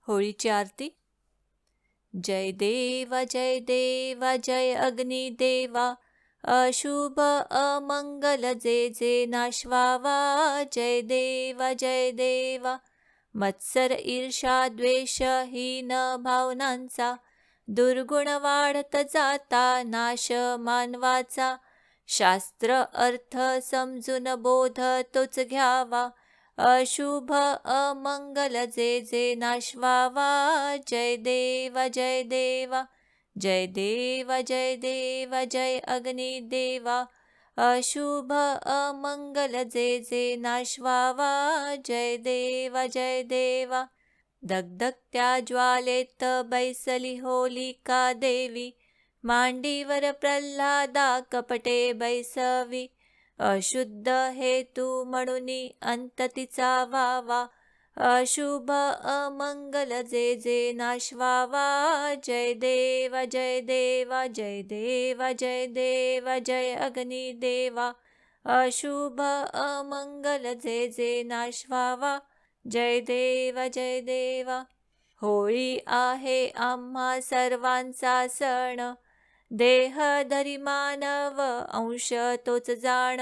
होळीची आरती. जय देवा जय अग्निदेवा, अशुभ अमंगल जे जे नाशवावा. जय देवा मत्सर ईर्षा द्वेष हीन भावनांचा, दुर्गुण वाढत जाता नाश मानवाचा. शास्त्र अर्थ समजून बोध तोच घ्यावा, अशुभ अमंगल जे जे नाशवावा. जय देवा जय जय अग्निदेवा, अशुभ अमंगल जे जे नाशवावा. जय देवा दगदगत्या ज्वालेत बैसली होलिका देवी, मांडीवर प्रल्हादा कपटे बैसवी. अशुद्ध हेतू म्हणून अंत तिचा व्हावा, अशुभ अमंगल जे जे नाशवावा. जय देवा जय अग्निदेवा, अशुभ अमंगल जे जे नाशवावा. जय देवा होळी आहे आम्हा सर्वांचा सण, देह धरी मानव अंश तोच जाण.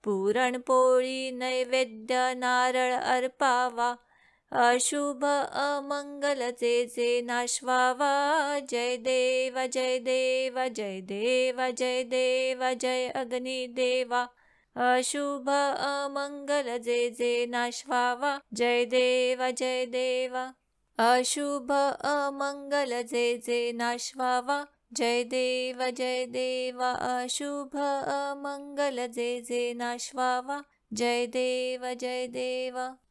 पुरणपोळी नैवेद्य नारळ अर्पावा, अशुभ अमंगल जे जे नाशवावा. जय देवा जय अग्निदेवा, अशुभ अमंगल जे जे नाशवावा. जय देवा अशुभ अमंगल जे जे नाशवावा. जय देवा अशुभ अमंगल जे जे नाशवावा. जय देवा